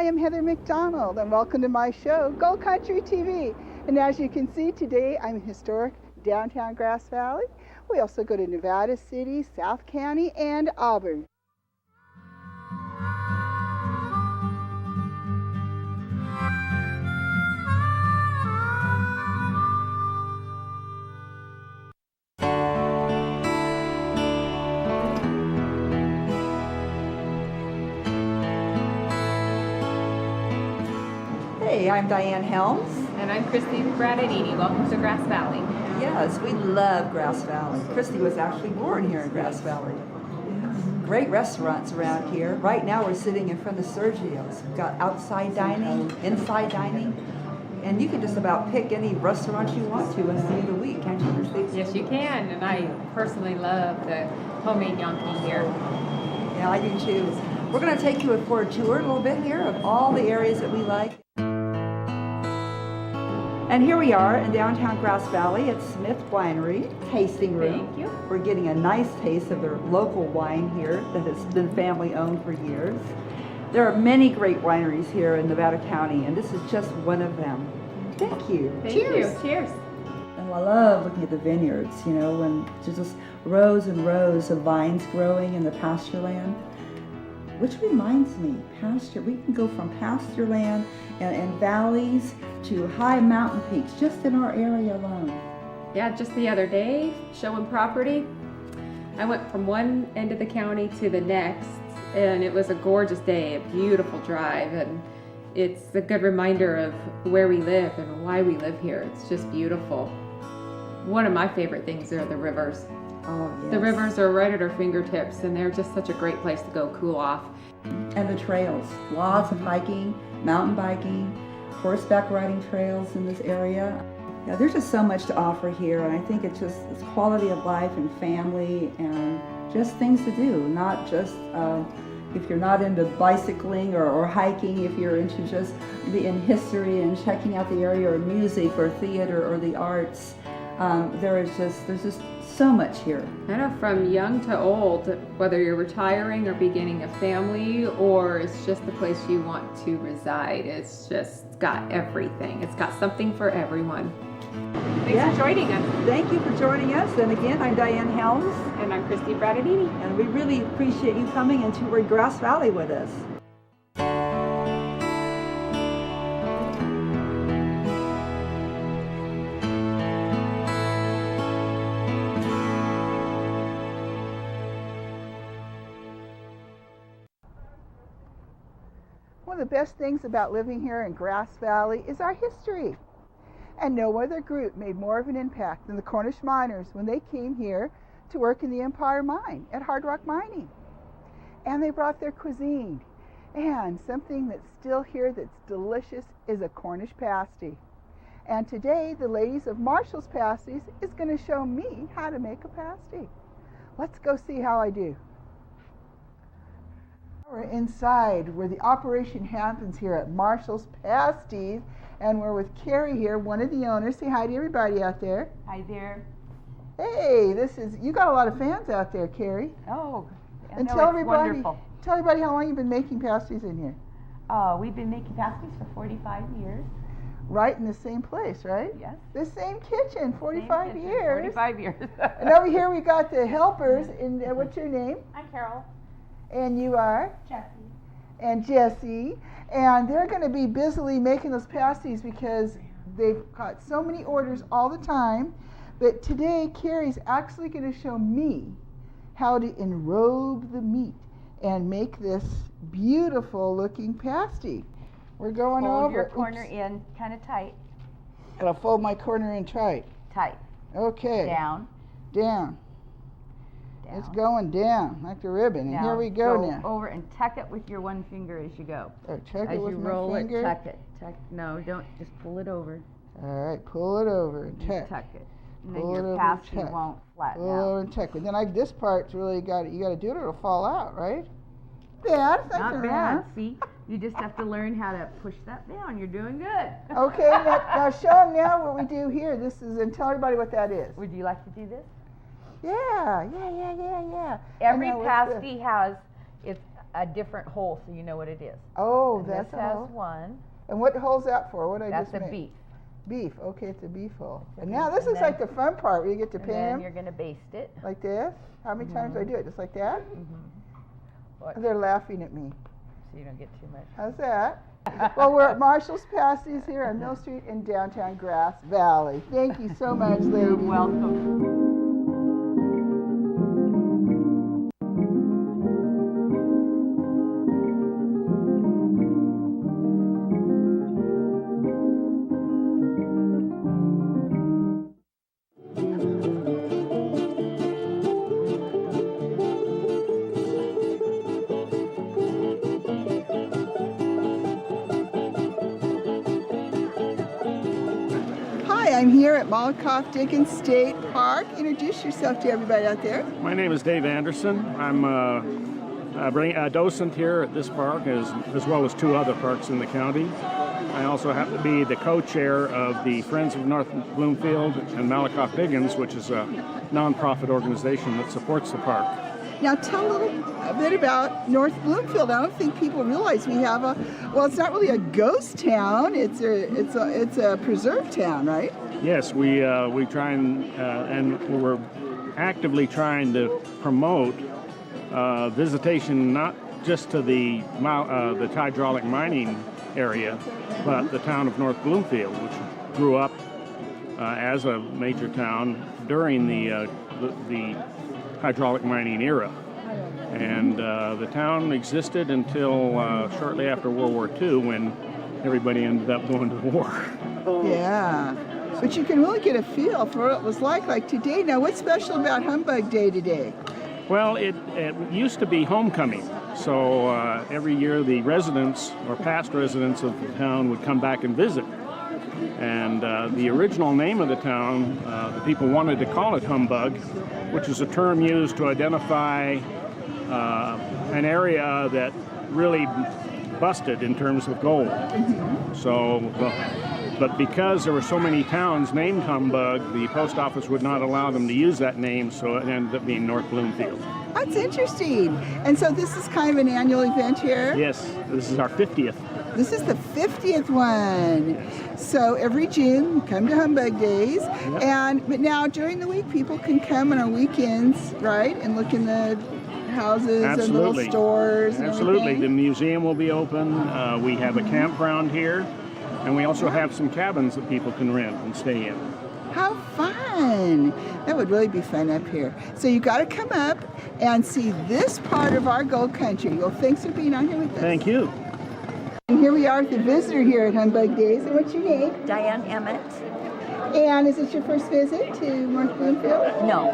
am Heather McDonald, and welcome to my show, Gold Country TV. And as you can see today, I'm in historic downtown Grass Valley. We also go to Nevada City, South County, and Auburn. Hey, I'm Diane Helms. And I'm Christy Bradadini. Welcome to Grass Valley. Yes, we love Grass Valley. Christy was actually born here in Grass Valley. Great restaurants around here. Right now we're sitting in front of Sergio's. We've got outside dining, inside dining, and you can just about pick any restaurant you want to any day of the week, can't you, Christy? Yes, you can. And I personally love the homemade Yankee here. Yeah, I do too. We're going to take you for a tour a little bit here of all the areas that we like. And here we are in downtown Grass Valley at Smith Winery tasting room. Thank you. We're getting a nice taste of their local wine here that has been family owned for years. There are many great wineries here in Nevada County, and this is just one of them. Thank you. Thank Cheers. you. Cheers. And I love looking at the vineyards, you know, when there's just rows and rows of vines growing in the pasture land. Which reminds me, pasture, we can go from pasture land and valleys to high mountain peaks just in our area alone. Yeah, just the other day, showing property, I went from one end of the county to the next, and it was a gorgeous day, a beautiful drive, and it's a good reminder of where we live and why we live here. It's just beautiful. One of my favorite things are the rivers. Oh, yes. The rivers are right at our fingertips, and they're just such a great place to go cool off. And the trails, lots of hiking, mountain biking, horseback riding trails in this area. Yeah, there's just so much to offer here, and I think it's quality of life and family and just things to do, not just if you're not into bicycling or hiking, if you're into just in history and checking out the area or music or theater or the arts. There's just so much here. I know, from young to old, whether you're retiring or beginning a family, or it's just the place you want to reside, it's just got everything. It's got something for everyone. Thanks for joining us. Thank you for joining us. And again, I'm Diane Helms. And I'm Christy Bradadini. And we really appreciate you coming and touring Grass Valley with us. One of the best things about living here in Grass Valley is our history. And no other group made more of an impact than the Cornish miners when they came here to work in the Empire Mine at Hard Rock Mining. And they brought their cuisine. And something that's still here that's delicious is a Cornish pasty. And today, the ladies of Marshall's Pasties is going to show me how to make a pasty. Let's go see how I do. We're inside where the operation happens here at Marshall's Pasties, and we're with Carrie here, one of the owners. Say hi to everybody out there. Hi there. Hey, you got a lot of fans out there, Carrie. Oh, And no, tell it's everybody, wonderful. tell everybody how long you've been making pasties in here. We've been making pasties for 45 years. Right in the same place, right? Yes. The same kitchen, 45 Same kitchen, years. 45 years. And over here we got the helpers. And what's your name? I'm Carol. And you are? Jesse. And Jesse. And they're going to be busily making those pasties because they've got so many orders all the time. But today, Carrie's actually going to show me how to enrobe the meat and make this beautiful looking pasty. We're going Hold over. your corner in kind of tight. And I'll fold my corner in tight. Tight. Okay. Down. Down. Down. It's going down like the ribbon. And here we go now. Over and tuck it with your one finger as you go. Oh, tuck As it with you my roll finger. it, tuck it. No, don't. Just pull it over. All right, pull it over and Just tuck. tuck it. And Pull then it your over, pasty tuck. won't flatten Pull it out. over and tuck. But then this part's really you got to do it or it'll fall out, right? Bad. It's Not nothing bad. wrong. See, you just have to learn how to push that down. You're doing good. Okay, now show them now what we do here. This is, and tell everybody what that is. Would you like to do this? Yeah. Every I know, what's pasty has its a different hole so you know what it is. Oh, And that's this a has hole. one. And what hole's that for? What did I That's just a make? beef. Beef. Okay, it's a beef hole. It's a And now beef, this and is like the fun part where you get to And paint then them you're going to baste it. like this. How many times do I do it? Just like that? Watch, They're laughing at me. so you don't get too much. How's that? Well, we're at Marshall's Pasties here on Mill Street in downtown Grass Valley. Thank you so much, ladies. You're welcome. Hi, I'm here at Malakoff Dickens State Park. Introduce yourself to everybody out there. My name is Dave Anderson. I'm a docent here at this park as well as 2 other parks in the county. I also happen to be the co-chair of the Friends of North Bloomfield and Malakoff Dickens, which is a nonprofit organization that supports the park. Now tell a bit about North Bloomfield. I don't think people realize we have well, it's not really a ghost town. It's a preserved town, right? Yes, we try and we're actively trying to promote visitation not just to the hydraulic mining area, but the town of North Bloomfield, which grew up as a major town during the hydraulic mining era. And the town existed until shortly after World War II, when everybody ended up going to war. Yeah. But you can really get a feel for what it was like today. Now, what's special about Humbug Day today? Well, it used to be homecoming. So every year the residents or past residents of the town would come back and visit. And the original name of the town, the people wanted to call it Humbug, which is a term used to identify an area that really busted in terms of gold. So, but because there were so many towns named Humbug, the post office would not allow them to use that name, so it ended up being North Bloomfield. That's interesting. And so this is kind of an annual event here? Yes, this is our 50th. This is the 50th one. So every June, come to Humbug Days. Yep. But now during the week, people can come on our weekends, right? And look in the houses and little stores and Absolutely. everything. The museum will be open. We have a campground here. And we also have some cabins that people can rent and stay in. How fun! That would really be fun up here. So you got to come up and see this part of our Gold Country. Well, thanks for being on here with us. Thank you. And here we are with the visitor here at Humbug Days. And what's your name? Diane Emmett. And is this your first visit to North Bloomfield? No.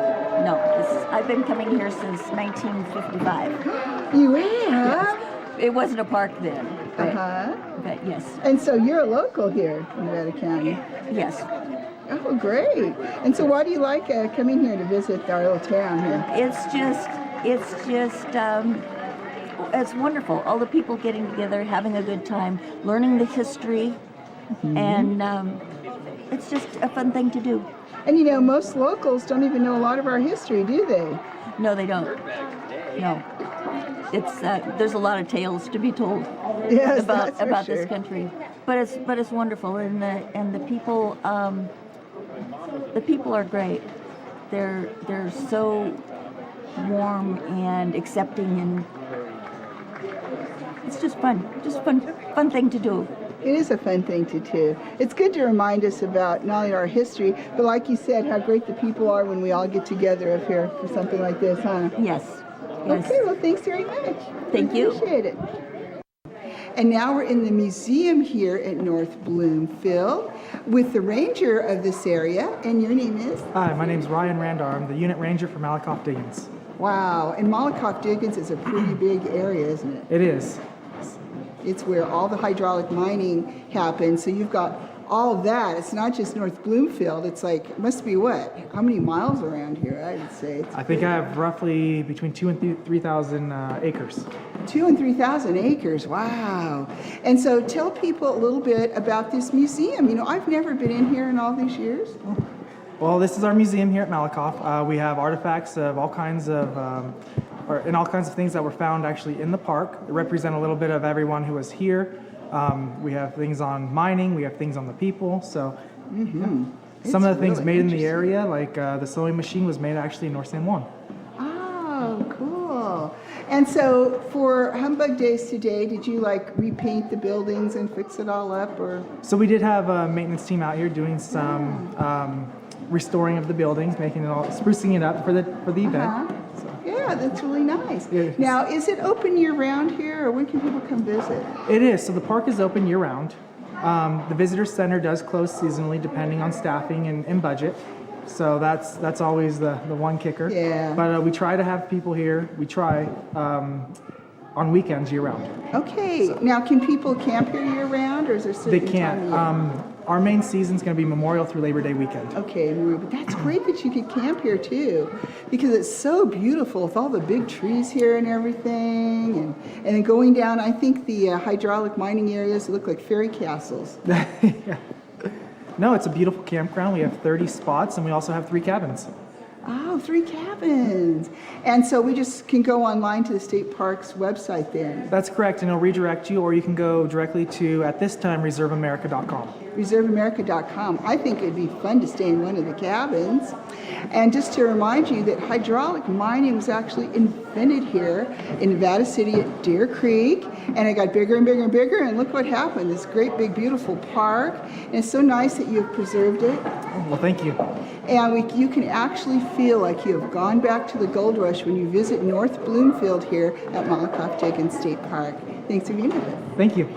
I've been coming here since 1955. You have? It wasn't a park then, Uh-huh. but yes, And so you're a local here in Nevada County. yes. Oh, great. And so why do you like coming here to visit our little town here? It's wonderful. All the people getting together, having a good time, learning the history, and it's just a fun thing to do. And you know, most locals don't even know a lot of our history, do they? No, they don't. No. It's there's a lot of tales to be told Yes, about that's for sure. this country, but it's wonderful, and the people are great. They're so warm and accepting, and it's just fun thing to do. It is a fun thing to do. It's good to remind us about not only our history, but like you said, how great the people are when we all get together up here for something like this, huh? Yes. Okay, well, thanks very much. Thank you. Appreciate it. And now we're in the museum here at North Bloomfield with the ranger of this area, and your name is? Hi, my name's Ryan Randar. I'm the unit ranger for Malakoff Diggins. Wow, and Malakoff Diggins is a pretty big area, isn't it? It is. It's where all the hydraulic mining happens, so you've got all of that. It's not just North Bloomfield. It's like, it must be what? How many miles around here, I would say? I think I have roughly between 2,000 and 3,000 acres. 2,000 and 3,000 acres, wow. And so tell people a little bit about this museum. You know, I've never been in here in all these years. Well, this is our museum here at Malakoff. We have artifacts of all kinds of and all kinds of things that were found actually in the park that represent a little bit of everyone who was here. We have things on mining, we have things on the people. So some of the things really made in the interesting. area, like the sewing machine, was made actually in North San Juan. Oh, cool. And so for Humbug Days today, did you like repaint the buildings and fix it all up, or? So we did have a maintenance team out here doing some restoring of the buildings, making it all, sprucing it up for the event. Uh-huh. Yeah, that's really nice. Yes. Now, is it open year-round here, or when can people come visit? It is. So the park is open year-round. The visitor center does close seasonally, depending on staffing and budget. So that's always the one kicker. Yeah. But we try to have people here. We try on weekends year-round. Okay, now can people camp here year-round, or is there certain They time can't. of year? Our main season's going to be Memorial through Labor Day weekend. Okay, Marie, but that's great that you could camp here too, because it's so beautiful with all the big trees here and everything, and then going down, I think the hydraulic mining areas look like fairy castles. Yeah. No, it's a beautiful campground. We have 30 spots, and we also have 3 cabins. Oh, 3 cabins. And so we just can go online to the state park's website then. That's correct, and it'll redirect you, or you can go directly to, at this time, reserveamerica.com. reserveamerica.com. I think it'd be fun to stay in one of the cabins. And just to remind you that hydraulic mining was actually invented here in Nevada City at Deer Creek, and it got bigger and bigger and bigger, and look what happened. This great big beautiful park, and it's so nice that you have preserved it. Well, thank you. And you can actually feel like you have gone back to the gold rush when you visit North Bloomfield here at Malakoff-Diggins State Park. Thanks for being with us. Thank you.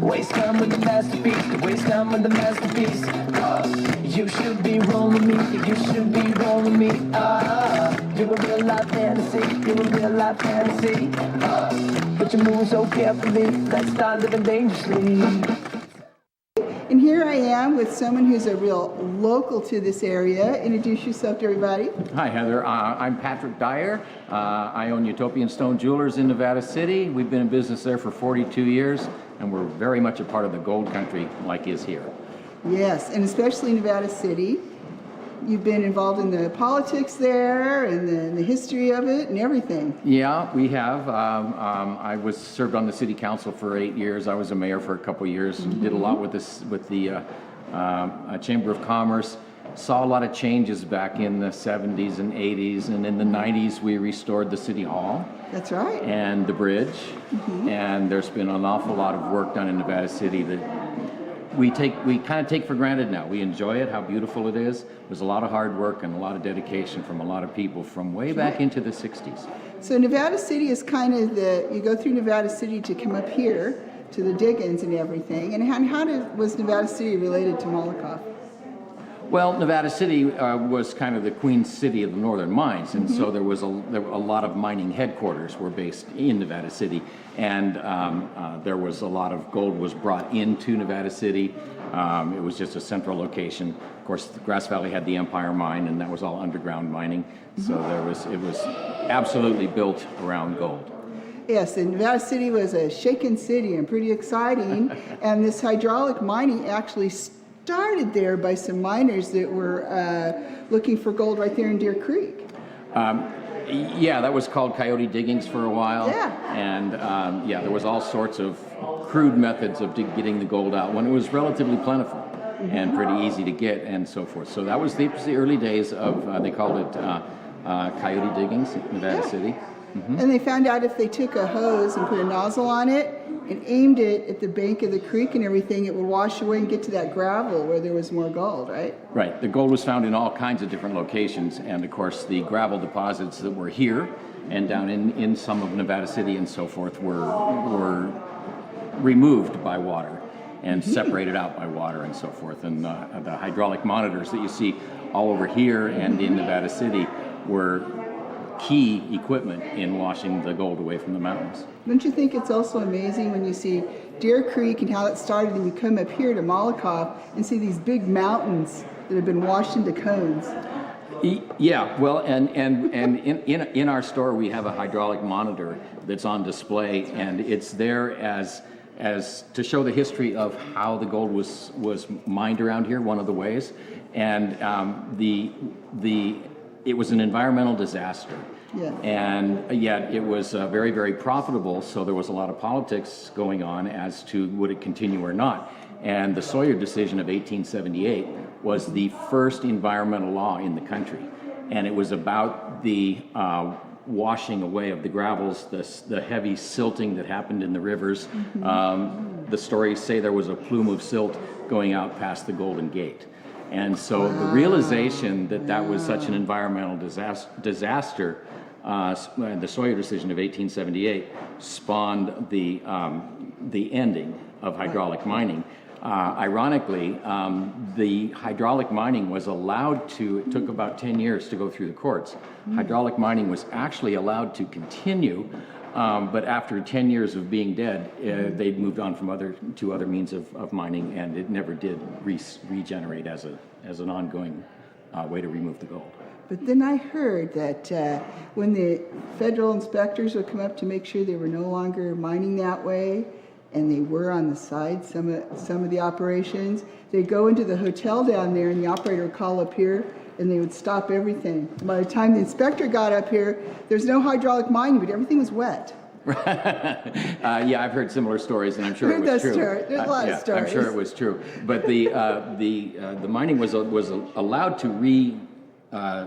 Waste time with the masterpiece, waste time with the masterpiece. You should be rolling me, you should be rolling me. You're a real life fantasy, you're a real life fantasy. But you move so carefully, let's start living dangerously. And here I am with someone who's a real local to this area. Introduce yourself to everybody. Hi, Heather. I'm Patrick Dyer. I own Utopian Stone Jewelers in Nevada City. We've been in business there for 42 years, and we're very much a part of the gold country like is here. Yes, and especially Nevada City. You've been involved in the politics there and the history of it and everything. Yeah, we have. I was served on the city council for 8 years. I was a mayor for a couple years. Did a lot with this, with the Chamber of Commerce. Saw a lot of changes back in the 70s and 80s, and in the 90s we restored the city hall. That's right. And the bridge. And there's been an awful lot of work done in Nevada City that we kind of take for granted now. We enjoy it, how beautiful it is. There's a lot of hard work and a lot of dedication from a lot of people from way back into the 60s. So Nevada City is kind of you go through Nevada City to come up here to the Diggins and everything. And how was Nevada City related to Malakoff? Well, Nevada City was kind of the queen city of the northern mines, and so there were a lot of mining headquarters were based in Nevada City, and there was a lot of gold was brought into Nevada City. It was just a central location. Of course, Grass Valley had the Empire Mine, and that was all underground mining. So it was absolutely built around gold. Yes, and Nevada City was a shaken city and pretty exciting, and this hydraulic mining actually started there by some miners that were looking for gold right there in Deer Creek. Yeah, that was called Coyote Diggings for a while. Yeah. And yeah, there was all sorts of crude methods of getting the gold out when it was relatively plentiful and pretty easy to get and so forth. So that was the early days of, they called it Coyote Diggings in Nevada City. And they found out if they took a hose and put a nozzle on it and aimed it at the bank of the creek and everything, it would wash away and get to that gravel where there was more gold, right? Right. The gold was found in all kinds of different locations, and of course the gravel deposits that were here and down in some of Nevada City and so forth were removed by water and separated out by water and so forth. And the hydraulic monitors that you see all over here and in Nevada City were key equipment in washing the gold away from the mountains. Don't you think it's also amazing when you see Deer Creek and how it started, and you come up here to Malakoff and see these big mountains that have been washed into cones? Yeah, well, and in our store we have a hydraulic monitor that's on display, and it's there as to show the history of how the gold was mined around here. One of the ways, and it was an environmental disaster. Yeah. And yet it was very, very profitable, so there was a lot of politics going on as to would it continue or not. And the Sawyer decision of 1878 was the first environmental law in the country. And it was about the washing away of the gravels, the heavy silting that happened in the rivers. The stories say there was a plume of silt going out past the Golden Gate. And so the realization that that was such an environmental disaster, the Sawyer decision of 1878 spawned the ending of hydraulic mining. Ironically, the hydraulic mining was allowed to, it took about 10 years to go through the courts. Hydraulic mining was actually allowed to continue, but after 10 years of being dead, they'd moved on to other means of mining, and it never did regenerate as an ongoing way to remove the gold. But then I heard that when the federal inspectors would come up to make sure they were no longer mining that way, and they were on the side, some of the operations, they'd go into the hotel down there, and the operator would call up here, and they would stop everything. And by the time the inspector got up here, there's no hydraulic mining, but everything was wet. Yeah, I've heard similar stories, and I'm sure it was true. There's a lot of stories. I'm sure it was true. But the mining was allowed to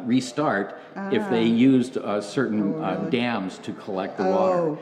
restart if they used certain dams to collect the water.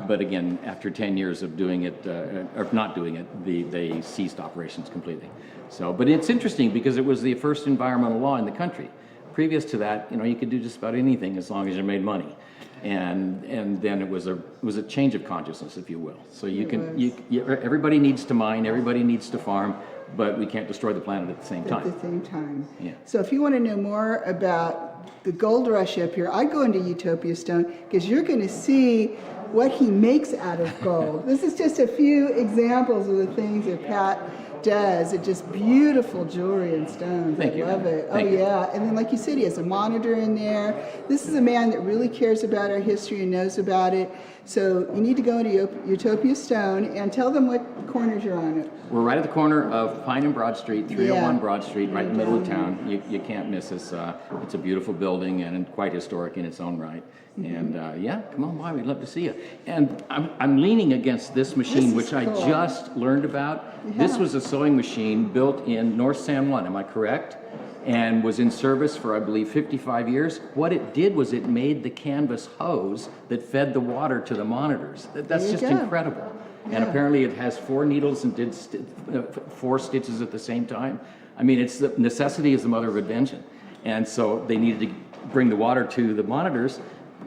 But again, after 10 years of doing it, or not doing it, they ceased operations completely. So, but it's interesting because it was the first environmental law in the country. Previous to that, you could do just about anything as long as you made money. And then it was a change of consciousness, if you will. So everybody needs to mine, everybody needs to farm, but we can't destroy the planet at the same time. At the same time. Yeah. So if you want to know more about the gold rush up here, I'd go into Utopia Stone because you're going to see what he makes out of gold. This is just a few examples of the things that Pat does. It's just beautiful jewelry and stones. Thank you. I love it. Thank you. Yeah. And then, like you said, he has a monitor in there. This is a man that really cares about our history and knows about it. So you need to go into Utopia Stone and tell them what corners you're on. We're right at the corner of Pine and Broad Street, 301 Yeah. Broad Street, right in the middle of town. You can't miss us. It's a beautiful building and quite historic in its own right. And yeah, come on by. We'd love to see you. And I'm leaning against this machine, which I cool. just learned about. Yeah. This was a sewing machine built in North San Juan. Am I correct? And was in service for, I believe, 55 years. What it did was it made the canvas hose that fed the water to the monitors. That's just incredible. And apparently it has 4 needles and did 4 stitches at the same time. I mean, it's the necessity is the mother of invention. And so they needed to bring the water to the monitors.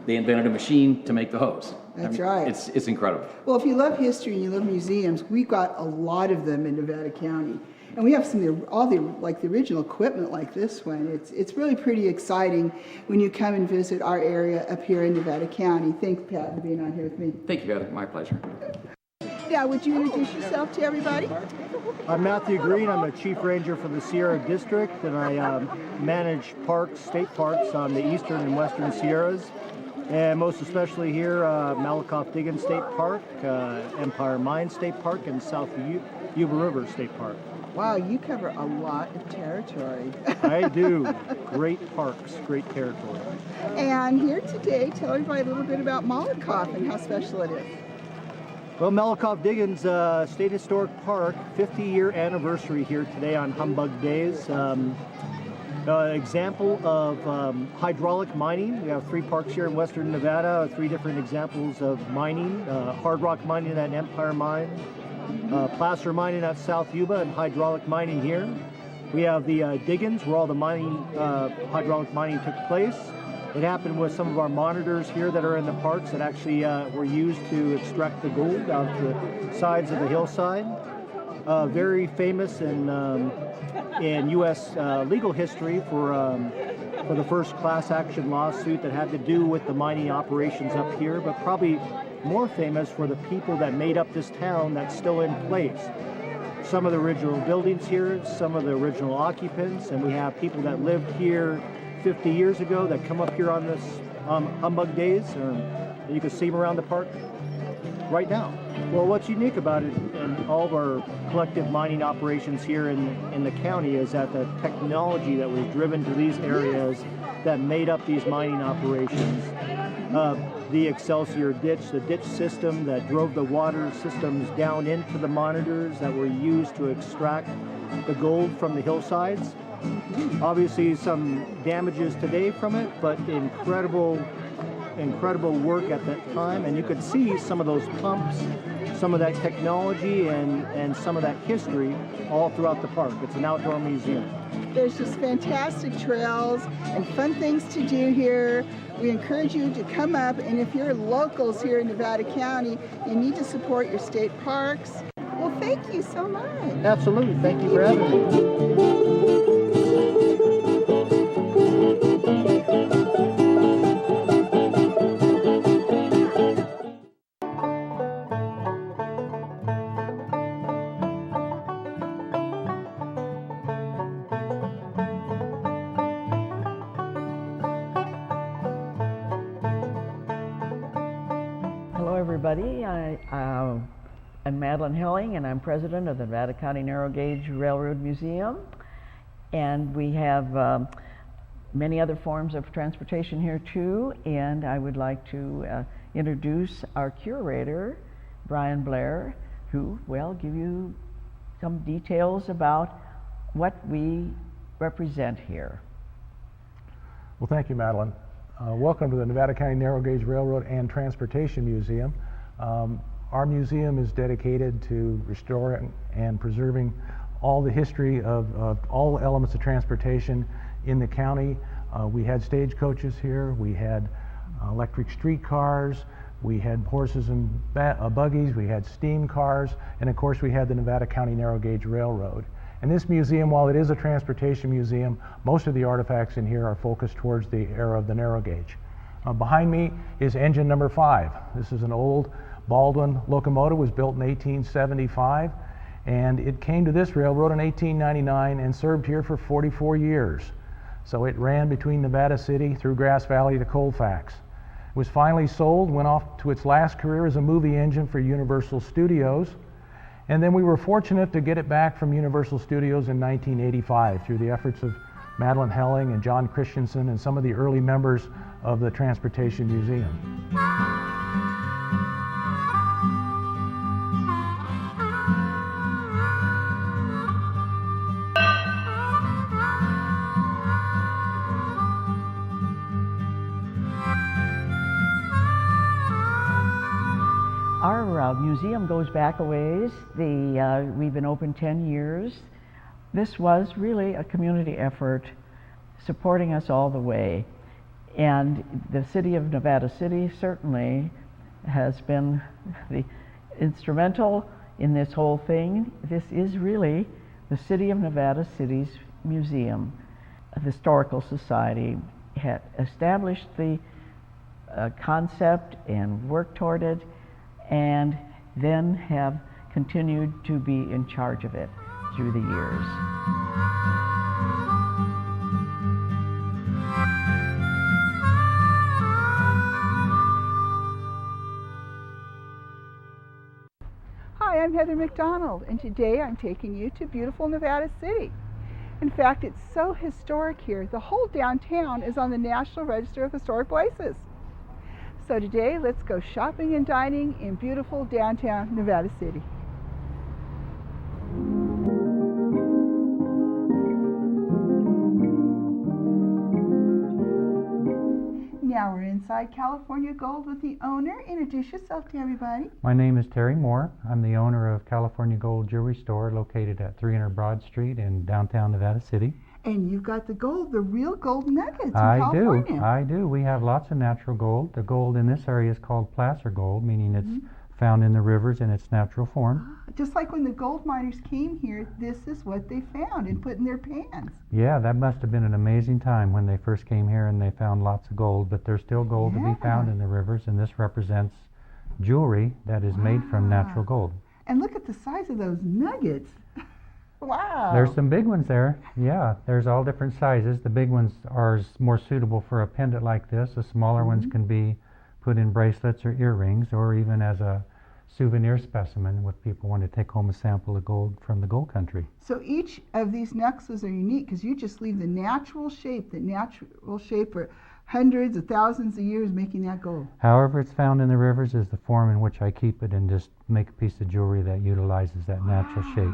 They invented a machine to make the hose. That's right. It's incredible. Well, if you love history and you love museums, we've got a lot of them in Nevada County. And we have all the original equipment like this one. It's really pretty exciting when you come and visit our area up here in Nevada County. Thanks, Pat, for being on here with me. Thank you, Heather. My pleasure. Now, would you introduce yourself to everybody? I'm Matthew Green. I'm the Chief Ranger for the Sierra District, and I manage parks, state parks on the eastern and western Sierras, and most especially here, Malakoff Diggins State Park, Empire Mine State Park, and South Yuba River State Park. Wow, you cover a lot of territory. I do. Great parks, great territory. And here today, tell everybody a little bit about Malakoff and how special it is. Well, Malakoff Diggins State Historic Park, 50-year anniversary here today on Humbug Days. Example of hydraulic mining. We have 3 parks here in western Nevada, 3 different examples of mining. Hard rock mining at Empire Mine, placer mining at South Yuba, and hydraulic mining here. We have the Diggins, where all the mining, hydraulic mining took place. It happened with some of our monitors here that are in the parks that actually were used to extract the gold out the sides of the hillside. Very famous in U.S. Legal history for the first class action lawsuit that had to do with the mining operations up here, but probably more famous for the people that made up this town that's still in place. Some of the original buildings here, some of the original occupants, and we have people that lived here 50 years ago that come up here on this Humbug Days. You can see them around the park right now. Well, what's unique about it and all of our collective mining operations here in the county is that the technology that was driven to these areas that made up these mining operations, the Excelsior ditch, the ditch system that drove the water systems down into the monitors that were used to extract the gold from the hillsides. Obviously some damages today from it, but incredible work at that time, and you could see some of those pumps, some of that technology, and some of that history all throughout the park. It's an outdoor museum. There's just fantastic trails and fun things to do here. We encourage you to come up, and if you're locals here in Nevada County, you need to support your state parks. Well, thank you so much. Absolutely. Thank you for having me. Hello, everybody. I'm Madeline Helling, and I'm president of the Nevada County Narrow Gauge Railroad Museum. And we have many other forms of transportation here too. And I would like to introduce our curator, Brian Blair, who will give you some details about what we represent here. Well, thank you, Madeline. Welcome to the Nevada County Narrow Gauge Railroad and Transportation Museum. Our museum is dedicated to restoring and preserving all the history of all elements of transportation in the county. We had stagecoaches here, we had electric streetcars, we had horses and buggies, we had steam cars, and of course we had the Nevada County Narrow Gauge Railroad. And this museum, while it is a transportation museum, most of the artifacts in here are focused towards the era of the narrow gauge. Behind me is engine number 5. This is an old Baldwin locomotive, was built in 1875, and it came to this railroad in 1899 and served here for 44 years. So it ran between Nevada City through Grass Valley to Colfax. It was finally sold, went off to its last career as a movie engine for Universal Studios, and then we were fortunate to get it back from Universal Studios in 1985 through the efforts of Madeline Helling and John Christensen and some of the early members of the Transportation Museum. Our museum goes back a ways. We've been open 10 years. This was really a community effort supporting us all the way. And the city of Nevada City certainly has been instrumental in this whole thing. This is really the City of Nevada City's museum. The Historical Society had established the concept and worked toward it, and then have continued to be in charge of it through the years. Hi, I'm Heather McDonald, and today I'm taking you to beautiful Nevada City. In fact, it's so historic here. The whole downtown is on the National Register of Historic Places. So today, let's go shopping and dining in beautiful downtown Nevada City. Now we're inside California Gold with the owner. Introduce yourself to everybody. My name is Terry Moore. I'm the owner of California Gold Jewelry Store located at 300 Broad Street in downtown Nevada City. And you've got the gold, the real gold nuggets in California. I do. We have lots of natural gold. The gold in this area is called placer gold, meaning it's found in the rivers in its natural form. Just like when the gold miners came here, this is what they found and put in their pans. Yeah, that must have been an amazing time when they first came here and they found lots of gold, but there's still gold to be found in the rivers, and this represents jewelry that is made from natural gold. And look at the size of those nuggets. Wow. There's some big ones there. Yeah, there's all different sizes. The big ones are more suitable for a pendant like this. The smaller ones can be put in bracelets or earrings, or even as a souvenir specimen if people want to take home a sample of gold from the gold country. So each of these necklaces are unique because you just leave the natural shape for hundreds of thousands of years making that gold. However it's found in the rivers is the form in which I keep it, and just make a piece of jewelry that utilizes that natural shape.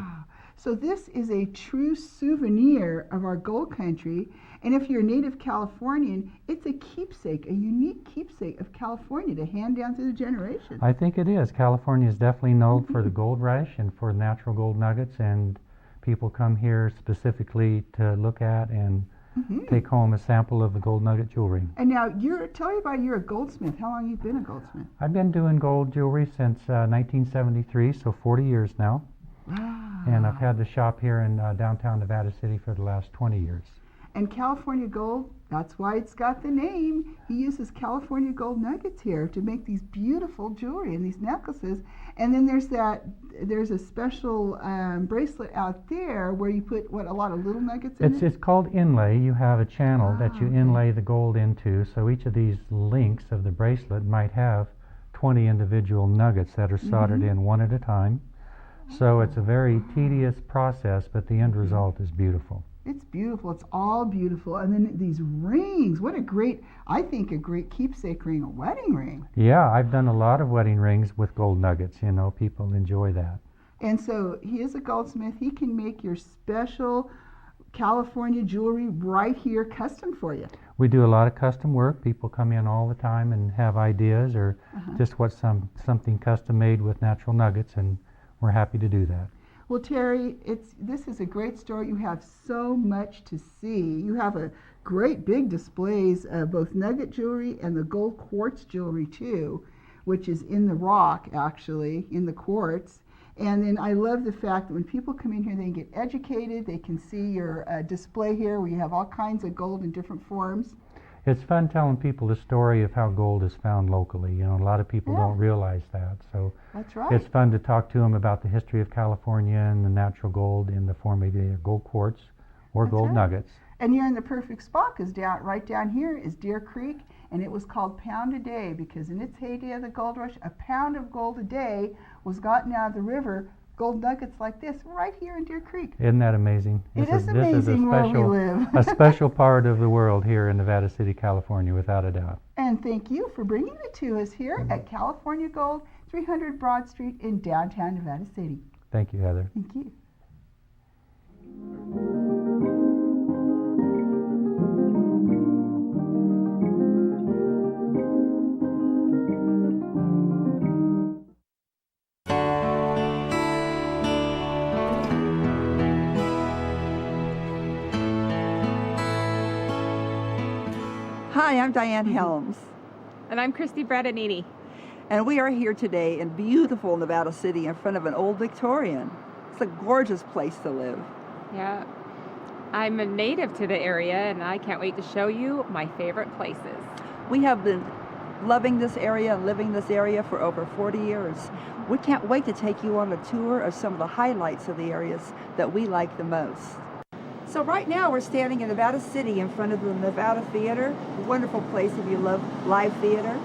So this is a true souvenir of our gold country, and if you're a native Californian, it's a keepsake, a unique keepsake of California to hand down through the generations. I think it is. California is definitely known for the gold rush and for natural gold nuggets, and people come here specifically to look at and take home a sample of the gold nugget jewelry. And now, tell me about you're a goldsmith. How long have you been a goldsmith? I've been doing gold jewelry since 1973, so 40 years now. Wow. And I've had the shop here in downtown Nevada City for the last 20 years. And California Gold, that's why it's got the name. He uses California Gold nuggets here to make these beautiful jewelry and these necklaces. And then there's a special bracelet out there where you put, a lot of little nuggets in it? It's called inlay. You have a channel that you inlay the gold into, so each of these links of the bracelet might have 20 individual nuggets that are soldered in one at a time. So it's a very tedious process, but the end result is beautiful. It's beautiful. It's all beautiful. And then these rings. What a great keepsake ring, a wedding ring. Yeah, I've done a lot of wedding rings with gold nuggets. You know, people enjoy that. And so he is a goldsmith. He can make your special California jewelry right here custom for you. We do a lot of custom work. People come in all the time and have ideas or just want something custom made with natural nuggets, and we're happy to do that. Well, Terry, this is a great store. You have so much to see. You have a great big displays of both nugget jewelry and the gold quartz jewelry too, which is in the rock, actually, in the quartz. And then I love the fact that when people come in here, they get educated. They can see your display here where you have all kinds of gold in different forms. It's fun telling people the story of how gold is found locally. You know, a lot of people don't realize that. So that's right. It's fun to talk to them about the history of California and the natural gold in the form of either gold quartz or gold nuggets. And you're in the perfect spot because right down here is Deer Creek, and it was called Pound a Day because in its heyday of the gold rush, a pound of gold a day was gotten out of the river. Gold nuggets like this right here in Deer Creek. Isn't that amazing? It is amazing where we live. A special part of the world here in Nevada City, California, without a doubt. And thank you for bringing it to us here at California Gold, 300 Broad Street in downtown Nevada City. Thank you, Heather. Thank you. Hi, I'm Diane Helms. And I'm Christy Bradinini. And we are here today in beautiful Nevada City in front of an old Victorian. It's a gorgeous place to live. Yeah. I'm a native to the area, and I can't wait to show you my favorite places. We have been loving this area and living this area for over 40 years. We can't wait to take you on a tour of some of the highlights of the areas that we like the most. So right now we're standing in Nevada City in front of the Nevada Theater, a wonderful place if you love live theater.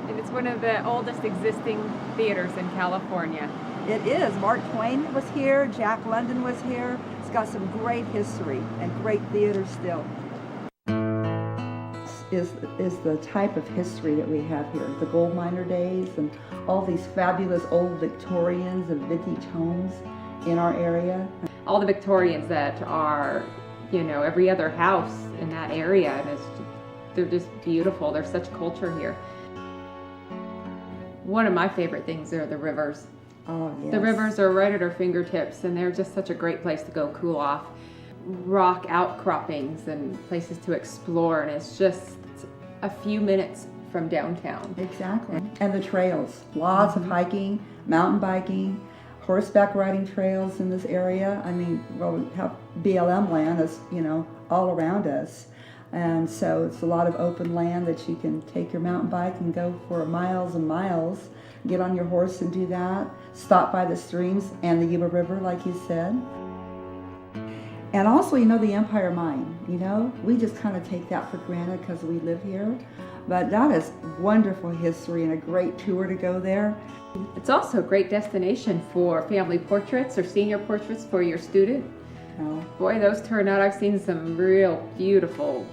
And it's one of the oldest existing theaters in California. It is. Mark Twain was here, Jack London was here. It's got some great history and great theater still. Is the type of history that we have here, the gold miner days and all these fabulous old Victorians and vintage homes in our area. All the Victorians that are, every other house in that area, and they're just beautiful. There's such culture here. One of my favorite things are the rivers. Oh, yes. The rivers are right at our fingertips, and they're just such a great place to go cool off. Rock outcroppings and places to explore, and it's just a few minutes from downtown. Exactly. And the trails, lots of hiking, mountain biking, horseback riding trails in this area. I mean, we have BLM land, as all around us. And so it's a lot of open land that you can take your mountain bike and go for miles and miles, get on your horse and do that, stop by the streams and the Yuba River, like you said. And also, you know, the Empire Mine, you know, we just kind of take that for granted because we live here. But that is wonderful history and a great tour to go there. It's also a great destination for family portraits or senior portraits for your student. Boy, those turn out. I've seen some real beautiful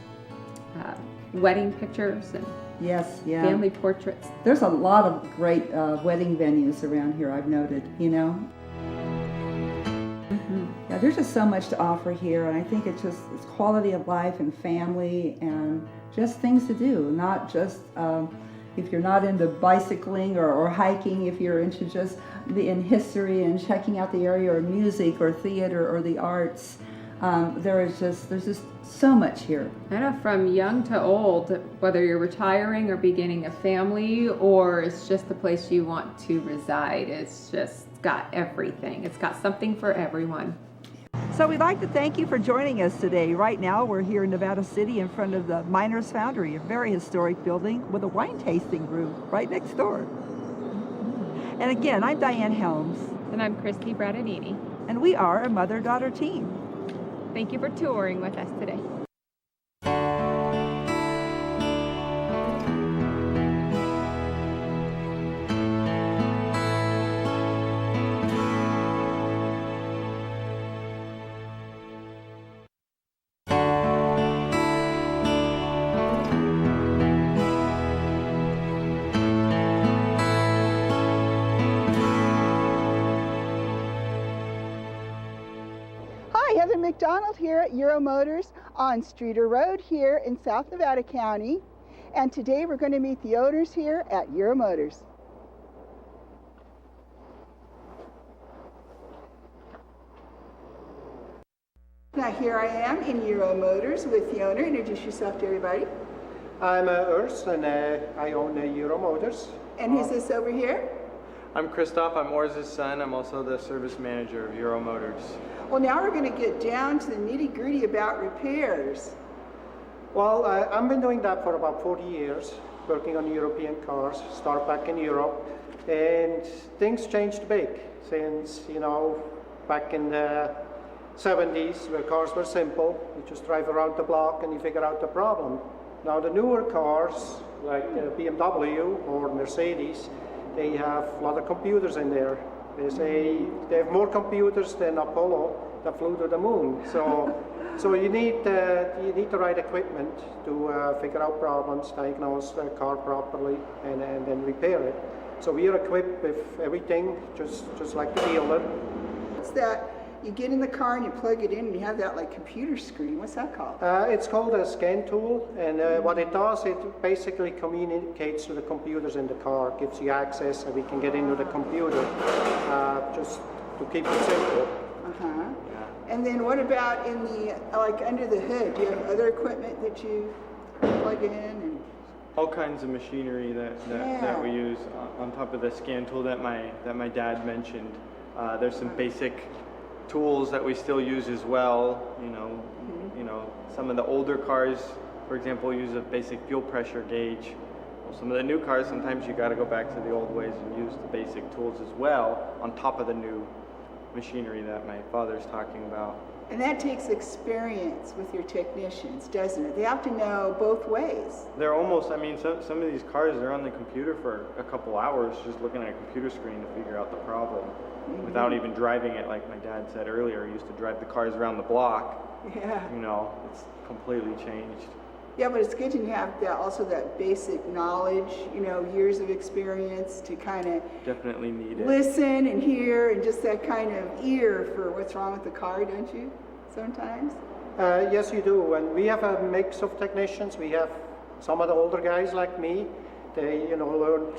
wedding pictures and yes, yeah, family portraits. There's a lot of great wedding venues around here, I've noted, you know. Yeah, there's just so much to offer here, and I think it's quality of life and family and just things to do, not just if you're not into bicycling or hiking, if you're into just in history and checking out the area or music or theater or the arts. There's just so much here. I know, from young to old, whether you're retiring or beginning a family or it's just the place you want to reside, it's just got everything. It's got something for everyone. So we'd like to thank you for joining us today. Right now we're here in Nevada City in front of the Miners Foundry, a very historic building with a wine tasting room right next door. And again, I'm Diane Helms. And I'm Christy Brattanini. And we are a mother-daughter team. Thank you for touring with us today. Heather McDonald here at Euro Motors on Streeter Road here in South Nevada County, and today we're going to meet the owners here at Euro Motors. Now here I am in Euro Motors with the owner. Introduce yourself to everybody. I'm Urs, and I own Euro Motors. And who's this over here? I'm Christoph. I'm Orz's son. I'm also the service manager of Euro Motors. Well, now we're going to get down to the nitty-gritty about repairs. Well, I've been doing that for about 40 years, working on European cars, start back in Europe, and things changed big since, you know, back in the 70s where cars were simple. You just drive around the block and you figure out the problem. Now the newer cars, like BMW or Mercedes, they have a lot of computers in there. They say they have more computers than Apollo that flew to the moon. So you need the right equipment to figure out problems, diagnose the car properly, and then repair it. So we are equipped with everything, just like the dealer. It's that you get in the car and you plug it in and you have that like computer screen. What's that called? It's called a scan tool, and what it does, it basically communicates to the computers in the car, gives you access, and we can get into the computer, just to keep it simple. Uh-huh. And then what about in the, like under the hood? Do you have other equipment that you plug in? And all kinds of machinery that we use on top of the scan tool that my dad mentioned. There's some basic tools that we still use as well. You know, some of the older cars, for example, use a basic fuel pressure gauge. Well, some of the new cars, sometimes you got to go back to the old ways and use the basic tools as well on top of the new machinery that my father's talking about. And that takes experience with your technicians, doesn't it? They have to know both ways. They're almost, I mean, some of these cars, they're on the computer for a couple hours just looking at a computer screen to figure out the problem without even driving it. Like my dad said earlier, he used to drive the cars around the block. Yeah. You know, it's completely changed. Yeah, but it's good to have that, also that basic knowledge, you know, years of experience to kind of definitely need it. Listen and hear, and just that kind of ear for what's wrong with the car, don't you, sometimes? Yes, you do. And we have a mix of technicians. We have some of the older guys like me. They, you know, learned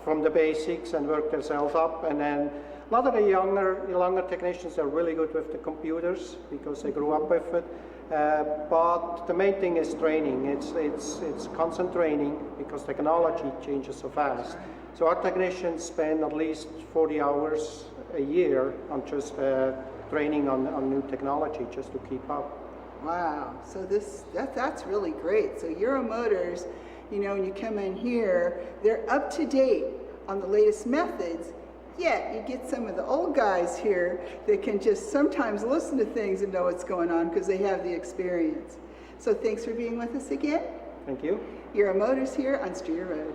from the basics and work themselves up. And then a lot of the younger technicians are really good with the computers because they grew up with it. But the main thing is training. It's constant training because technology changes so fast. So our technicians spend at least 40 hours a year on just training on new technology just to keep up. Wow, so that's really great. So Euro Motors, you know, when you come in here, they're up to date on the latest methods Yet you get some of the old guys here that can just sometimes listen to things and know what's going on because they have the experience. So thanks for being with us again. Thank you. Euro Motors here on Streeter Road.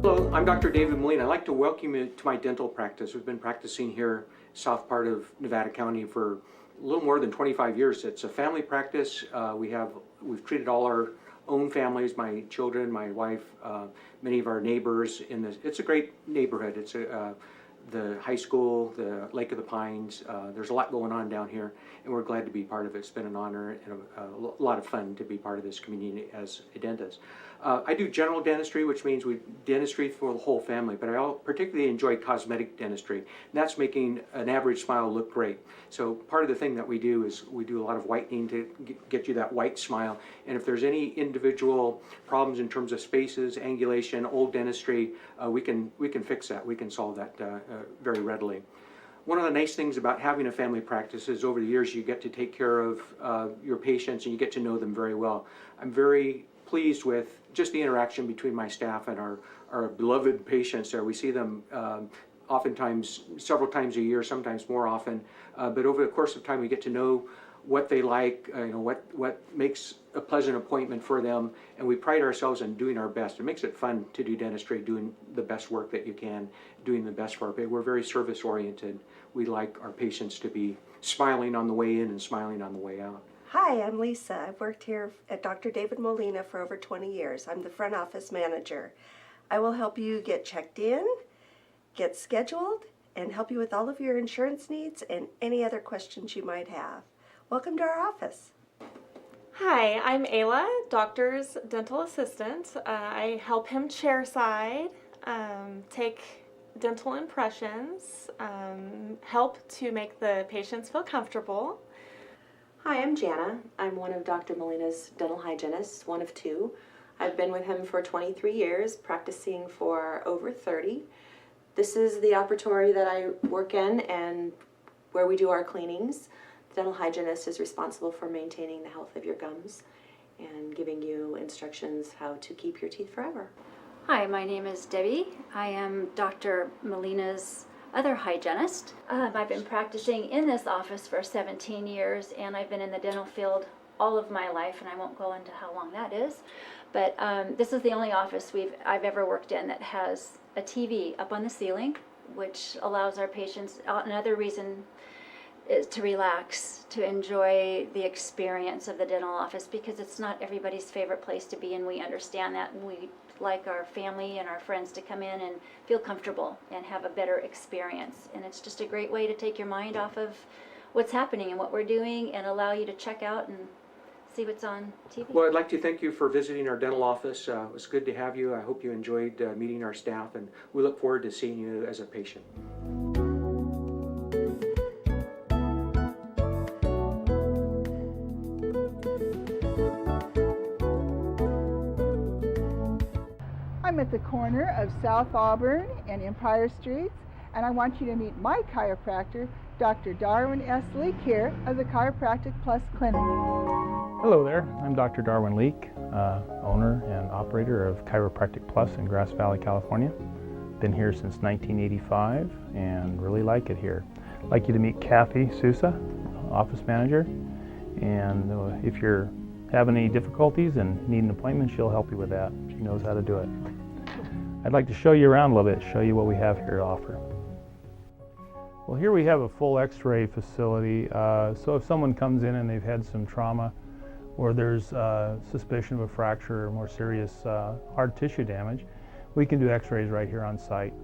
Hello, I'm Dr. David Molina. I'd like to welcome you to my dental practice. We've been practicing here, south part of Nevada County, for a little more than 25 years. It's a family practice. We've treated all our own families, my children, my wife, many of our neighbors in this. It's a great neighborhood. It's the high school, the Lake of the Pines. There's a lot going on down here, and we're glad to be part of it. It's been an honor and a lot of fun to be part of this community as a dentist. I do general dentistry, which means dentistry for the whole family, but I particularly enjoy cosmetic dentistry, and that's making an average smile look great. So part of the thing that we do is we do a lot of whitening to get you that white smile, and if there's any individual problems in terms of spaces, angulation, old dentistry, we can fix that. We can solve that very readily. One of the nice things about having a family practice is over the years you get to take care of your patients and you get to know them very well. I'm very pleased with just the interaction between my staff and our beloved patients there. We see them oftentimes several times a year, sometimes more often, but over the course of time we get to know what they like, what makes a pleasant appointment for them, and we pride ourselves in doing our best. It makes it fun to do dentistry, doing the best work that you can, doing the best for our patients. We're very service oriented. We like our patients to be smiling on the way in and smiling on the way out. Hi, I'm Lisa. I've worked here at Dr. David Molina for over 20 years. I'm the front office manager. I will help you get checked in, get scheduled, and help you with all of your insurance needs and any other questions you might have. Welcome to our office. Hi, I'm Ayla, doctor's dental assistant. I help him chairside, take dental impressions, help to make the patients feel comfortable. Hi, I'm Jana. I'm one of Dr. Molina's dental hygienists, one of two. I've been with him for 23 years, practicing for over 30. This is the operatory that I work in and where we do our cleanings. The dental hygienist is responsible for maintaining the health of your gums and giving you instructions how to keep your teeth forever. Hi, my name is Debbie. I am Dr. Molina's other hygienist. I've been practicing in this office for 17 years, and I've been in the dental field all of my life, and I won't go into how long that is. But this is the only office I've ever worked in that has a TV up on the ceiling, which allows our patients, another reason is to relax, to enjoy the experience of the dental office, because it's not everybody's favorite place to be, and we understand that, and we like our family and our friends to come in and feel comfortable and have a better experience. And it's just a great way to take your mind off of what's happening and what we're doing and allow you to check out and see what's on TV. Well, I'd like to thank you for visiting our dental office. It was good to have you. I hope you enjoyed meeting our staff, and we look forward to seeing you as a patient. I'm at the corner of South Auburn and Empire Streets, and I want you to meet my chiropractor, Dr. Darwin S. Leak here of the Chiropractic Plus Clinic. Hello there, I'm Dr. Darwin Leak, owner and operator of Chiropractic Plus in Grass Valley, California. Been here since 1985 and really like it here. I'd like you to meet Kathy Sousa, office manager, and if you're having any difficulties and need an appointment, she'll help you with that. She knows how to do it. I'd like to show you around a little bit, show you what we have here to offer. Well, here we have a full x-ray facility, so if someone comes in and they've had some trauma or there's suspicion of a fracture or more serious hard tissue damage, we can do x-rays right here on site.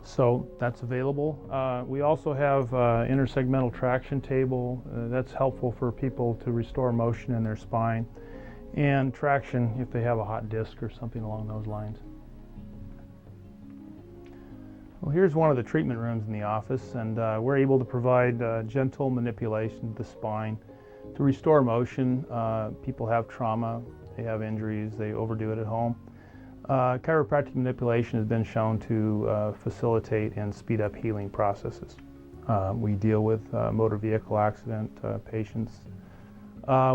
So that's available. We also have intersegmental traction table. That's helpful for people to restore motion in their spine, and traction if they have a hot disc or something along those lines. Well, here's one of the treatment rooms in the office, and we're able to provide gentle manipulation of the spine to restore motion. People have trauma, they have injuries, they overdo it at home. Chiropractic manipulation has been shown to facilitate and speed up healing processes. We deal with motor vehicle accident patients,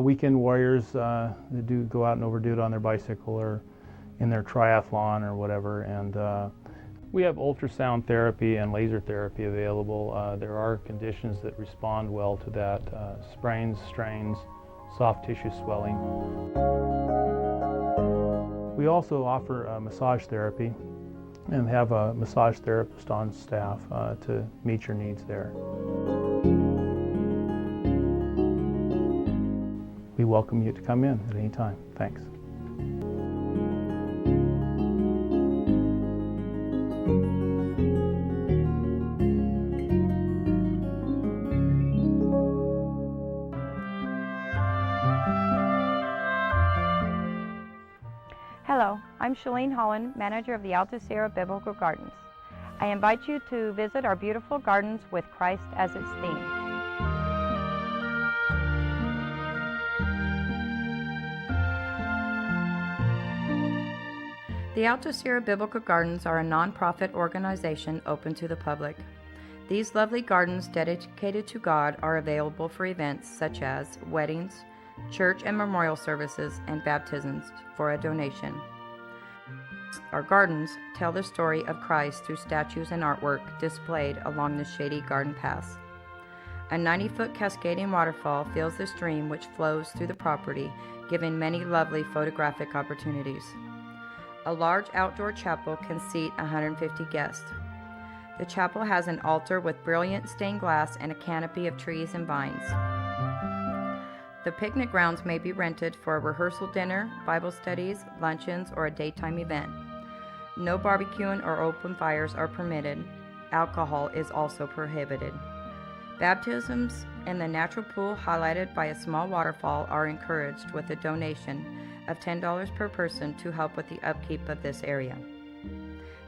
weekend warriors that do go out and overdo it on their bicycle or in their triathlon or whatever, and we have ultrasound therapy and laser therapy available. There are conditions that respond well to that, sprains, strains, soft tissue swelling. We also offer massage therapy and have a massage therapist on staff to meet your needs there. We welcome you to come in at any time. Thanks. Hello, I'm Shalene Holland, manager of the Alta Sierra Biblical Gardens. I invite you to visit our beautiful gardens with Christ as its theme. The Alta Sierra Biblical Gardens are a nonprofit organization open to the public. These lovely gardens dedicated to God are available for events such as weddings, church and memorial services, and baptisms for a donation. Our gardens tell the story of Christ through statues and artwork displayed along the shady garden paths. A 90-foot cascading waterfall fills the stream which flows through the property, giving many lovely photographic opportunities. A large outdoor chapel can seat 150 guests. The chapel has an altar with brilliant stained glass and a canopy of trees and vines. The picnic grounds may be rented for a rehearsal dinner, Bible studies, luncheons, or a daytime event. No barbecuing or open fires are permitted. Alcohol is also prohibited. Baptisms in the natural pool highlighted by a small waterfall are encouraged with a donation of $10 per person to help with the upkeep of this area.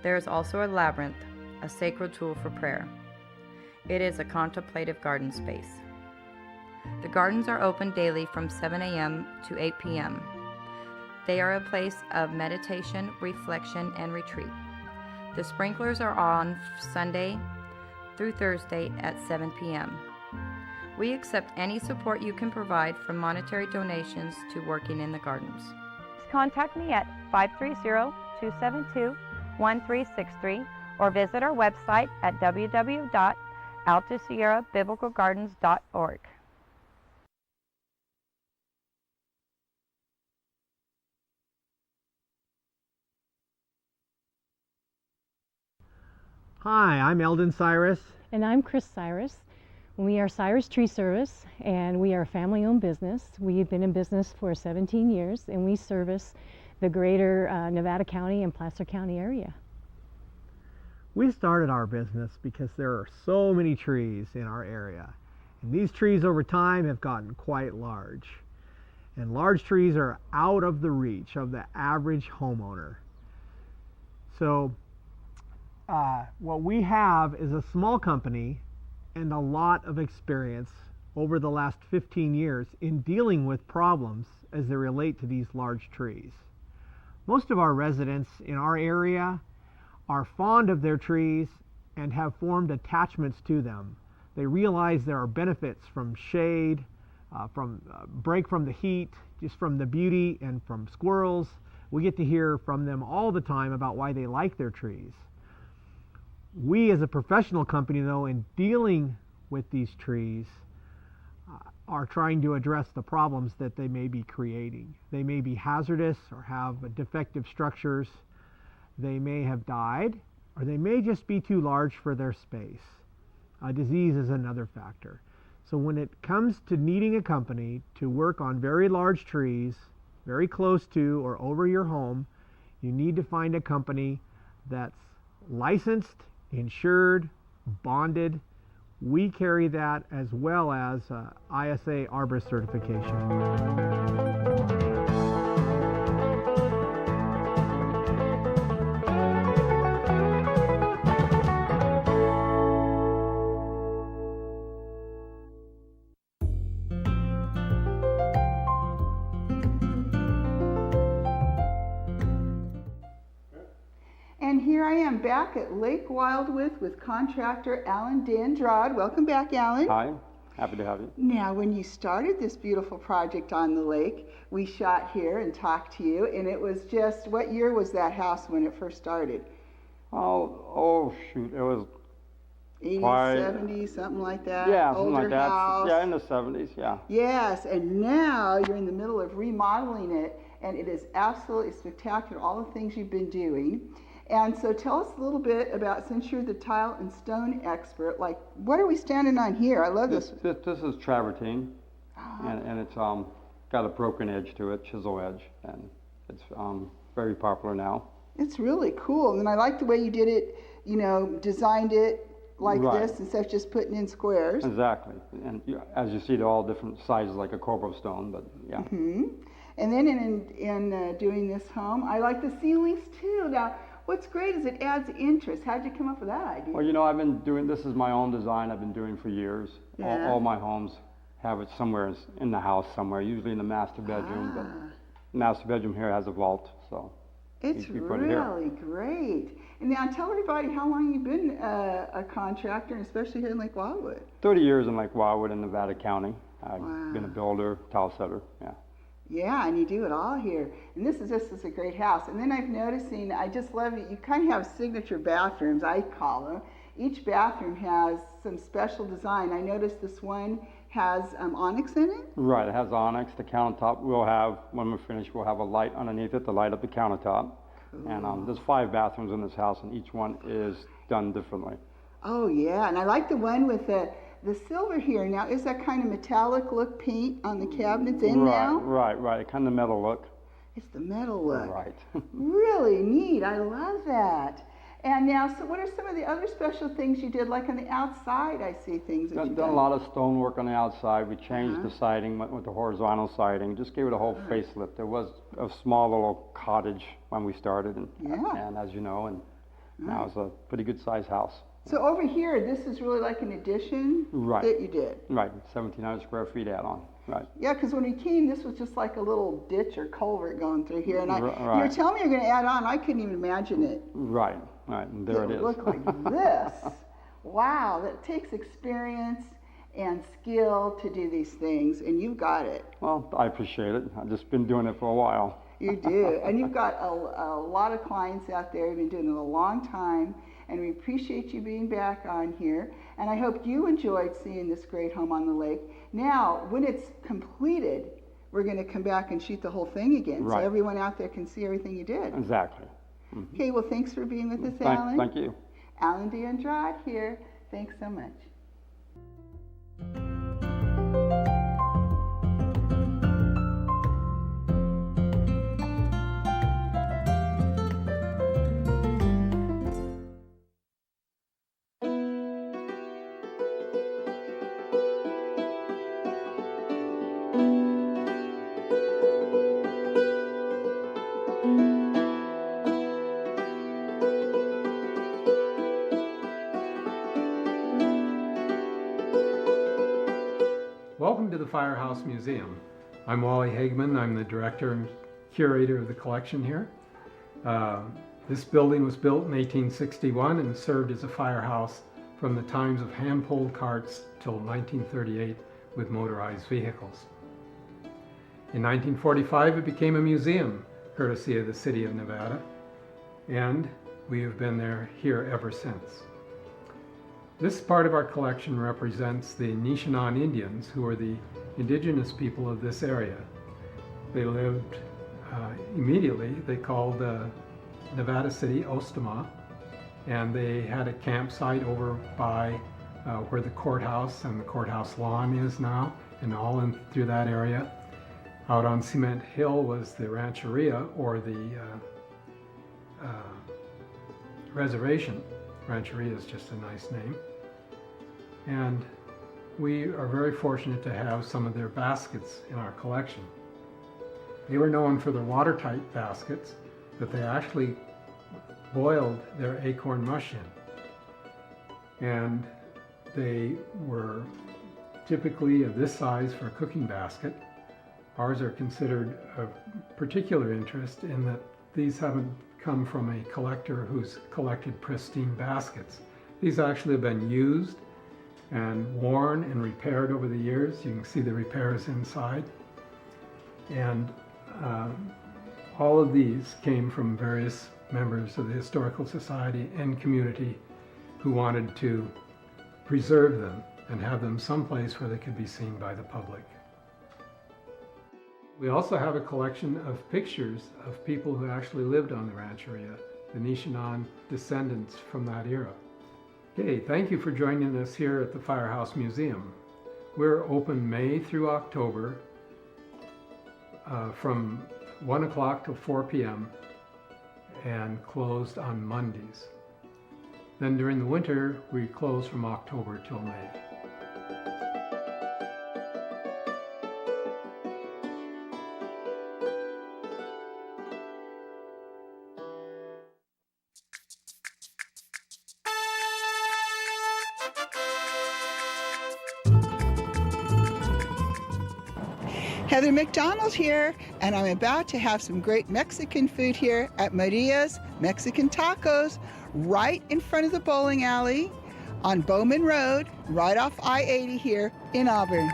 There is also a labyrinth, a sacred tool for prayer. It is a contemplative garden space. The gardens are open daily from 7 a.m. to 8 p.m. They are a place of meditation, reflection, and retreat. The sprinklers are on Sunday through Thursday at 7 p.m. We accept any support you can provide, from monetary donations to working in the gardens. Contact me at 530-272-1363 or visit our website at www.altasierrabiblicalgardens.org. Hi, I'm Eldon Cyrus. And I'm Chris Cyrus. We are Cyrus Tree Service, and we are a family-owned business. We've been in business for 17 years, and we service the greater Nevada County and Placer County area. We started our business because there are so many trees in our area. And these trees over time have gotten quite large. And large trees are out of the reach of the average homeowner. So what we have is a small company and a lot of experience over the last 15 years in dealing with problems as they relate to these large trees. Most of our residents in our area are fond of their trees and have formed attachments to them. They realize there are benefits from shade, from break from the heat, just from the beauty, and from squirrels. We get to hear from them all the time about why they like their trees. We as a professional company, though, in dealing with these trees, are trying to address the problems that they may be creating. They may be hazardous or have defective structures. They may have died, or they may just be too large for their space. Disease is another factor. So when it comes to needing a company to work on very large trees, very close to or over your home, you need to find a company that's licensed, insured, bonded. We carry that, as well as ISA Arborist certification. here I am back at Lake Wildwood with contractor Alan Dandrade. Welcome back, Alan. Hi, happy to have you. Now, when you started this beautiful project on the lake, we shot here and talked to you, and it was just, what year was that house when it first started? Oh shoot, it was 80s, quite, 70s, something like that? Yeah, something Older like that. house. Yeah, in the 70s, yeah. Yes, and now you're in the middle of remodeling it, and it is absolutely spectacular, all the things you've been doing. And so tell us a little bit about, since you're the tile and stone expert, like what are we standing on here? I love this. This is travertine, and it's got a broken edge to it, chisel edge, and it's very popular now. It's really cool, and I like the way you did it, you know, designed it like this instead of just putting in squares. Exactly, and as you see, they're all different sizes, like a Corpo stone, but yeah. Mm-hmm. And then in doing this home, I like the ceilings too. Now, what's great is it adds interest. How did you come up with that idea? Well, you know, I've been doing, this is my own design I've been doing for years. Yeah. All my homes have it somewhere in the house somewhere, usually in the master bedroom, but the master bedroom here has a vault, so it's you put it here. really great. And now tell everybody how long you've been a contractor, and especially here in Lake Wildwood. 30 years in Lake Wildwood in Nevada County. I've been a builder, tile setter, yeah. Yeah, and you do it all here. And this is a great house. And then I'm noticing, I just love it, you kind of have signature bathrooms, I call them. Each bathroom has some special design. I noticed this one has onyx in it. Right, it has onyx. The countertop we'll have, when we're finished, we'll have a light underneath it to light up the countertop. Cool. And there's 5 bathrooms in this house, and each one is done differently. Oh yeah, and I like the one with the silver here. Now, is that kind of metallic look paint on the cabinets in now? Right, kind of metal look. It's the metal look. Right. Really neat, I love that. And now, so what are some of the other special things you did, like on the outside? I see things that you've done a lot of stonework on the outside. We changed the siding, went with the horizontal siding, just gave it a whole facelift. There was a small little cottage when we started, and as you know, and now it's a pretty good sized house. So over here, this is really like an addition that you did. Right, 1,700 square feet add-on. Right. Yeah, because when we came, this was just like a little ditch or culvert going through here, and you were telling me you're going to add on. I couldn't even imagine it. Right, and there it is. It looked like this. Wow, that takes experience and skill to do these things, and you've got it. Well, I appreciate it. I've just been doing it for a while. You do, and you've got a lot of clients out there who've been doing it a long time, and we appreciate you being back on here, and I hope you enjoyed seeing this great home on the lake. Now, when it's completed, we're going to come back and shoot the whole thing again, so everyone out there can see everything you did. Exactly. Mm-hmm. Okay, well, thanks for being with us, Alan. Thank you. Alan Dandrade here. Thanks so much. Welcome to the Firehouse Museum. I'm Wally Hageman. I'm the director and curator of the collection here. This building was built in 1861 and served as a firehouse from the times of hand-pulled carts till 1938 with motorized vehicles. In 1945 it became a museum, courtesy of the City of Nevada, and we have been here ever since. This part of our collection represents the Nishinan Indians, who are the indigenous people of this area. They lived immediately, they called Nevada City Ostama, and they had a campsite over by where the courthouse and the courthouse lawn is now, and all in through that area. Out on Cement Hill was the rancheria, or the reservation. Rancheria is just a nice name. And we are very fortunate to have some of their baskets in our collection. They were known for their watertight baskets that they actually boiled their acorn mush in. And they were typically of this size for a cooking basket. Ours are considered of particular interest in that these haven't come from a collector who's collected pristine baskets. These actually have been used and worn and repaired over the years. You can see the repairs inside. And all of these came from various members of the Historical Society and community who wanted to preserve them and have them someplace where they could be seen by the public. We also have a collection of pictures of people who actually lived on the Rancheria, the Nishanan descendants from that era. Okay, thank you for joining us here at the Firehouse Museum. We're open May through October from 1 o'clock till 4 p.m. and closed on Mondays. Then during the winter, we close from October till May. Heather McDonald here, and I'm about to have some great Mexican food here at Maria's Mexican Tacos, right in front of the bowling alley on Bowman Road, right off I-80 here in Auburn.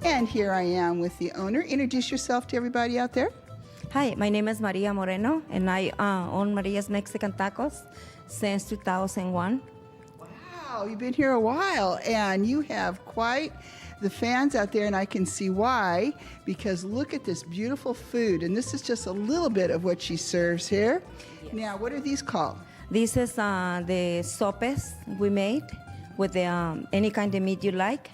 And here I am with the owner. Introduce yourself to everybody out there. Hi, my name is Maria Moreno, and I own Maria's Mexican Tacos since 2001. Wow, you've been here a while, and you have quite the fans out there, and I can see why, because look at this beautiful food, and this is just a little bit of what she serves here. Yes. Now, what are these called? This is the sopes we made with the, any kind of meat you like,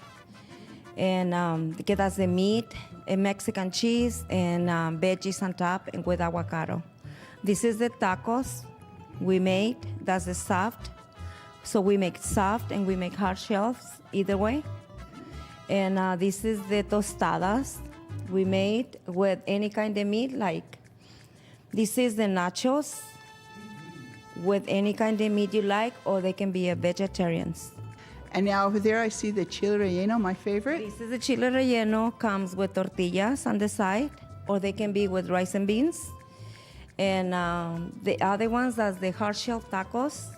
and that's the meat, and Mexican cheese, and veggies on top, and with avocado. This is the tacos we made. That's the soft. So we make soft and we make hard shells, either way. And this is the tostadas we made with any kind of meat, like this is the nachos with any kind of meat you like, or they can be vegetarians. And now over there I see the chile relleno, my favorite. This is the chile relleno, comes with tortillas on the side, or they can be with rice and beans. And the other ones, that's the hard shell tacos.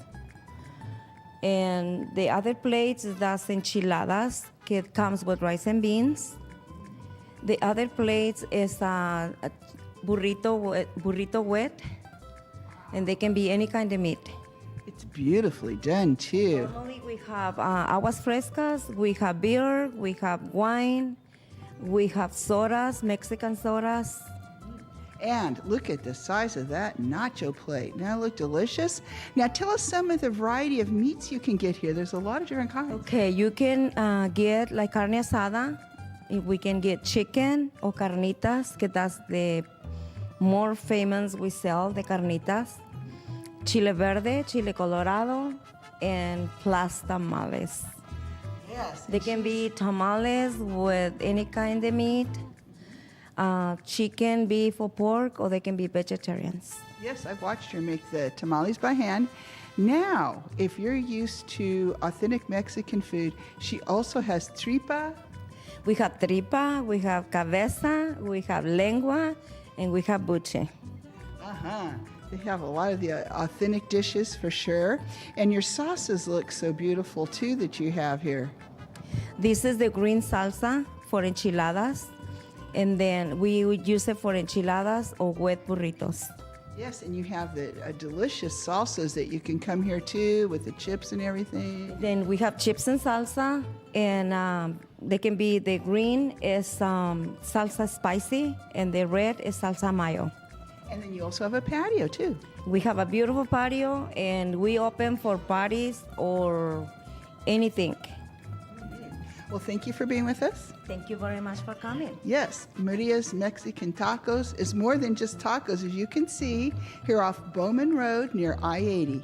And the other plates, that's enchiladas, it comes with rice and beans. The other plates is burrito wet, and they can be any kind of meat. It's beautifully done too. Normally we have aguas frescas, we have beer, we have wine, we have sodas, Mexican sodas. And look at the size of that nacho plate. Now look delicious. Now tell us some of the variety of meats you can get here. There's a lot of different kinds. Okay, you can get like carne asada. We can get chicken or carnitas, que that's the more famous we sell, the carnitas. Chile verde, chile colorado, and plus tamales. Yes. They can be tamales with any kind of meat. Chicken, beef, or pork, or they can be vegetarians. Yes, I've watched her make the tamales by hand. Now, if you're used to authentic Mexican food, she also has tripa. We have tripa, we have cabeza, we have lengua, and we have buche. Uh-huh. They have a lot of the authentic dishes for sure. And your sauces look so beautiful too that you have here. This is the green salsa for enchiladas. And then we would use it for enchiladas or wet burritos. Yes, and you have the delicious salsas that you can come here too with the chips and everything. Then we have chips and salsa, and they can be, the green is salsa spicy, and the red is salsa mayo. And then you also have a patio too. We have a beautiful patio, and we open for parties or anything. Well, thank you for being with us. Thank you very much for coming. Yes, Maria's Mexican Tacos is more than just tacos, as you can see, here off Bowman Road near I-80.